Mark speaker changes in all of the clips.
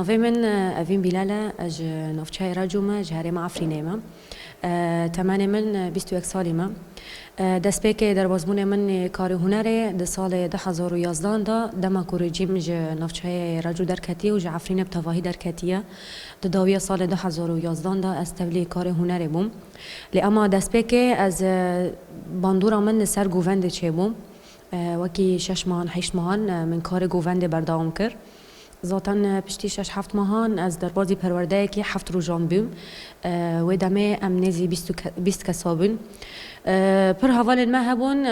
Speaker 1: نوی من اوین بیلاله اج نوچه رجومه جهری ما عفرینه ما تمام من 21 سالی ما دست به که در بازمون من کار هنره در سال 2011 دا دما کوریجیم ج نوچه رجو در کتی و ج عفرینه بتواهی در کتیه در داویه سال 2011 دا استولی کار هنره بوم لی اما دست به که از باندورا من سر گوونده چه بوم وکی 6 ماهان 8 ماهان من کار گوونده برداوم کرد ذاتاً پشتی 6-7 ماهان از دربازی پرورده که 7 روزان بیم و دمه امنزی 20 کسابن پر حوال ما هبون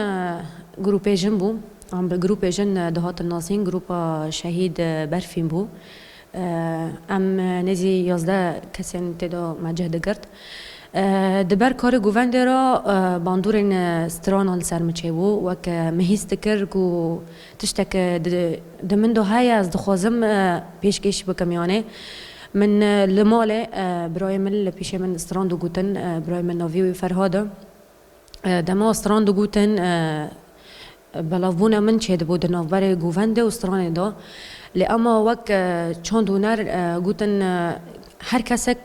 Speaker 1: گروپ جن بو ام گروپ جن دهات النازین گروپ شهید برفین بو ام نزی 11 کسین تدا مجهد کرد دبر کار گوونده را باندورین استرانال سرمچه بو وک مهیست کر کو تشتک دمن دو های از دخوازم پیشکش بکمیانه من لماله برای من لپیش من استران دو گوتن برای من ناوی فرهاده دما استران دو گوتن بلافبون من چه بود ناوبر گوونده و استران دا لی اما وک چون دونر گوتن هر کسک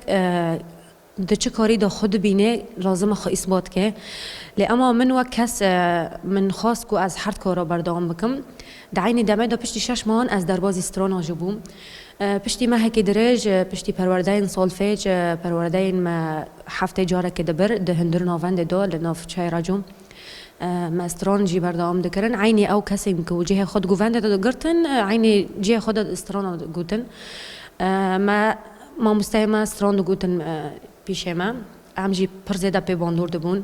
Speaker 1: ده چه کاری دا خود بینه لازم خو اثبات که لی اما من وقت کس من خواست کو از هر کارا بردام بکم دعینی دمه دا پشتی 6 ماهان از دربازی استرانا جبوم پشتی ما هکی درج پشتی پروردین سالفیج پروردین ما هفته جاره که دبر ده هندر ناوند دا لناف چای راجوم ما استران جی بردام دکرن عینی او کسی که وجه خود گوونده دا گرتن عینی جه خود استرانا گوتن ما مستعمل استران دو گوتن پیش ما امجی پر زده پی باندور دبون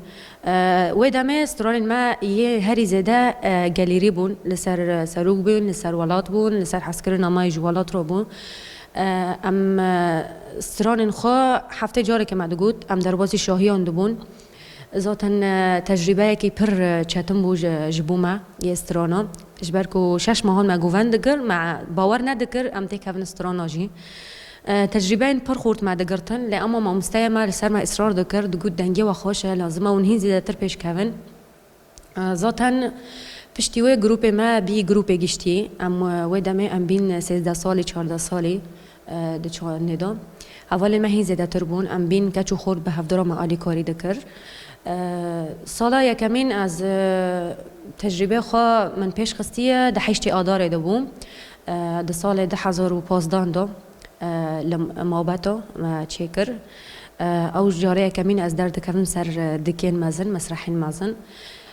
Speaker 1: و دمه استران ما یه هری زده گالری بون لسر سروق بون لسر ولات بون لسر حسکر نمای جوالات رو بون ام استران خو هفته جاره که مدگود ام دربازی شاهیان دبون ذاتن تجربه کی پر چتم بو جبوما یه استرانا جبرکو 6 ماهان ما گووند دگر مع باور ندکر ام تکون استرانا جی تجربه این پر خورد ما دگرتن لی اما ما مستعمل سر ما اصرار دکر دگود دنگی و خوشه لازمه اونهی زیده تر پیش کون ذاتن پشتیوه گروپ ما بی گروپ گشتی ام و دمه ام بین 13 سالی 14 سالی ده چهار ندا اول ما هی زیده تر بون ام بین کچو خورد به هفدرا ما آلی کاری دکر سالا یکمین از تجربه خوا من پیش خستیه ده 8 آدار ده بوم ده سال 2015 دا لماباتو ما تشيكر او جاريه كمين از درد كفن سر دكين مازن مسرحين مازن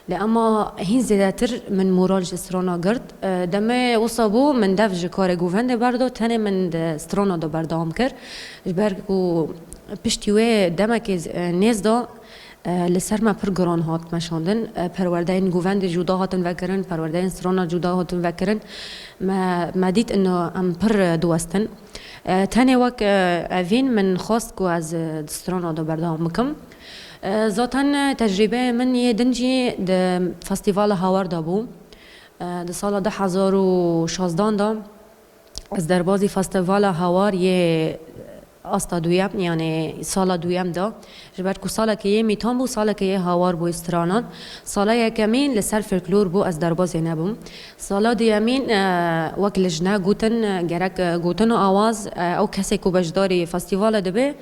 Speaker 1: لأما هين زيادتر من مورالج استرانا قرد دمه وصابو من دفج كار گوونده بردو تاني من استرانا دو بردام كر جبرگو پشتیوه دمه که نیز دا لسر ما پر گران هات مشاندن پروردین گووند جدا هاتن وکرن پروردین استرانا جدا هاتن وکرن ما دید انه ام پر دوستن تاني وقت اوین من خواست کو از استرانا دو بردام مکم ذاتن تجربه من یه دنجی ده فستیوال هاور دا بو ده سال 2016 دا از دربازی فستیوال هاور یه آستا دویم یعنی سال دویم دا جبرت کو سال که یه میتان بو سال که یه هاوار بو استرانان سال یکمین لسر فلکلور بو از درباز نبوم سال دیمین وقت لجنه گوتن گرک گوتن آواز او کسی کو بجداری فستیوال دبه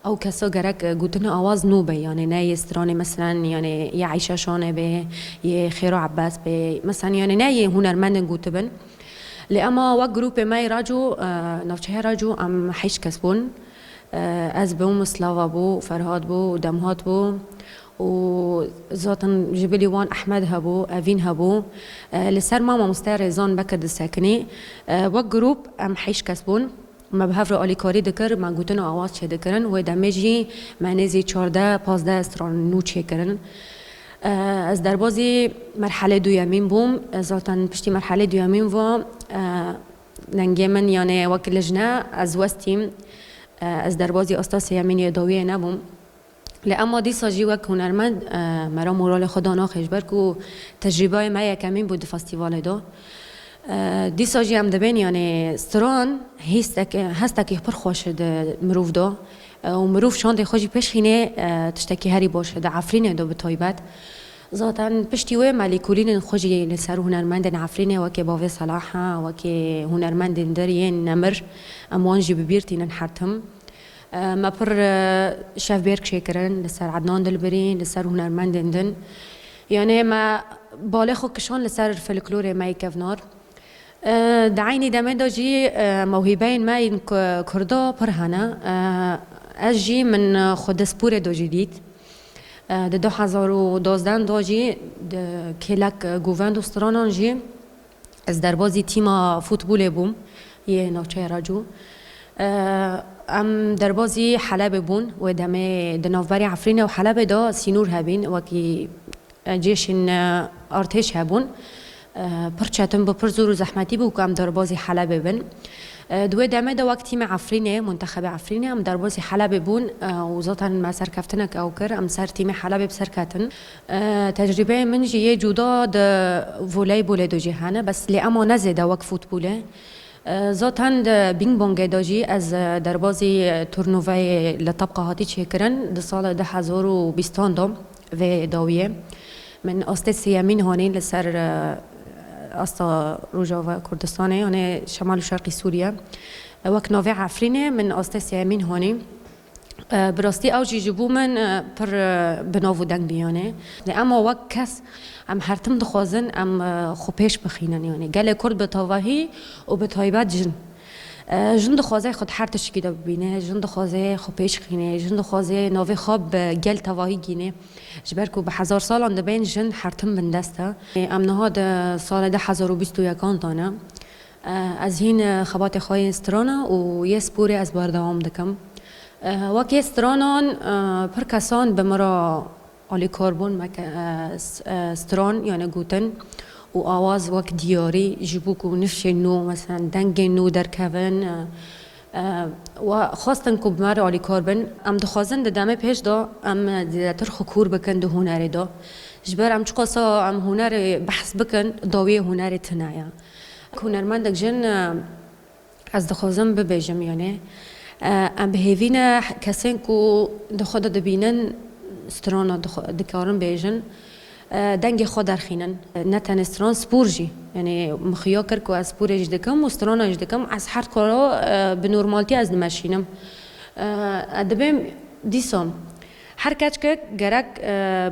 Speaker 1: او کسی گرک گوتن آواز نو به یعنی نه استرانی مثلا یعنی یه عیشه شانه به یه خیر و عباس به مثلا یعنی نه یه هنرمند گوت بن لأما وقت گروپ مای راجو نوچه راجو ام 8 کس بون از بوم سلاوا بو فرهاد بو دمهات بو و ذاتن جبلی وان احمد هبو اوین هبو لسر ماما مستعرضان بکد ساکنی و گروپ ام 8 کس بون ما بهفر آلی کاری دکر ما گوتن آواز چه دکرن و دمیجی منزی 14-15 استران نو چه کرن از دربازی مرحله دویمین بوم ذاتن پشتی مرحله دویمین و ننگی من یعنی وقت لجنه از وستیم از دربازی استاس یمینی داویه نبوم لأما دی ساجی وقت هنرمند مرا مورال خدا ناخش برکو تجربه ما یکمین بود فستیوال دا دی ساجی هم دبین یعنی استران هسته که پر خوش ده مروف دا و مروف شانده خوشی پیش خینه تشتکی هری باشه ده عفرینه دا به طایبت ذاتاً پشتیوه مالیکولین خوشی لسر هنرمند عفرینه و که باوی صلاحه و که هنرمند دریان نمر اموانجی ببیرتین حرتم ما پر شاف بيرك شكرن لسر عدنان دلبرين لسر هنرمند دن يعني ما بالخو كشان لسر فلكلور ما يكفنار دعيني دمه داجي موهبين ما ين كردا برهنا اجي من خود سپور دو جديد د 2012 داجي كلاك گووند استرانان جي از دربازي تيما فوتبول بوم يه نوچه راجو ام دربازي حلب بون و دمه دنافبري عفرين و حلب دا سينور هبين وكي جيشن ارتش هبون پرچتم با پر زور و زحمتی بو که ام دربازی حلب بن دوی دمه دا وقت تیم عفرینه منتخب عفرینه ام دربازی حلب بون و ذاتاً ما سرکفتنک او کر ام سر تیم حلب بسرکتن تجربه من جیه جدا دا ولی بوله دو جهانه بس لی اما نزه دا وقت فوتبوله ذاتاً دا بینگ بونگ داجی از دربازی تورنووه لطبقه هاتی چه کرن دا سال 2020 دا و داویه من استاد سیامین هانین لسر استا روجاوا کردستانه یعنی شمال و شرقی سوریه وقت نوع عفرینه من استاد سیامین هانی براستی اوجی جبو من پر بناو دنگ بیانه اما وقت کس ام هرتم دخوازن ام خوبش بخینن یعنی گله کرد به تاوهی و به تایبت جن دخوازه خود هر تشکی دا ببینه جن دخوازه خوبش خینه جن دخوازه نوی خواب گل تواهی گینه جبر کو به 1000 سال آن دبین جن هرتم بندسته ام نهاد سال 2021 تانه از هین خبات خواهی استرانا و یه سپوری از بردوام دکم وکی استرانان پر کسان به مرا آلی کاربون استران یعنی گوتن و آواز وقت دیاری جبوک و نفش نو مثلا دنگ نو در کون و خواستن که بمر آلی کاربن ام دخوازن دمه پیش دا ام دیدتر خکور بکن ده هنر دا جبر ام چقاسا ام هنر بحث بکن داوی هنر تنایا هنرمندک جن از دخوازن ببیجم یعنی ام بهیوین کسین که دخواد دبینن استرانا دکارن بیجن دنگ خود درخینن نه تن استران سپورجی یعنی مخیا کرد که از سپور اجده کم و استران اجده کم از هر کارا به نورمالتی از نمشینم ادبیم دیسام هر کچ که گرک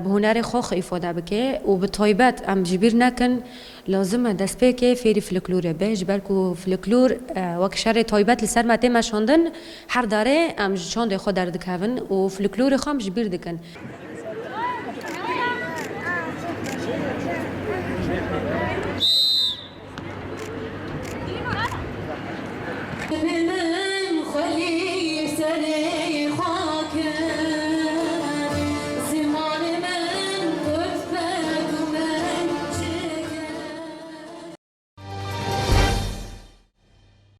Speaker 1: به هنر خواه ایفاده بکه و به طایبت ام جبیر نکن لازم دست به که فیری فلکلوره به جبر که فلکلور وک شر طایبت لسر مته مشاندن هر داره ام شاند خود درد کون و فلکلور خام جبیر دکن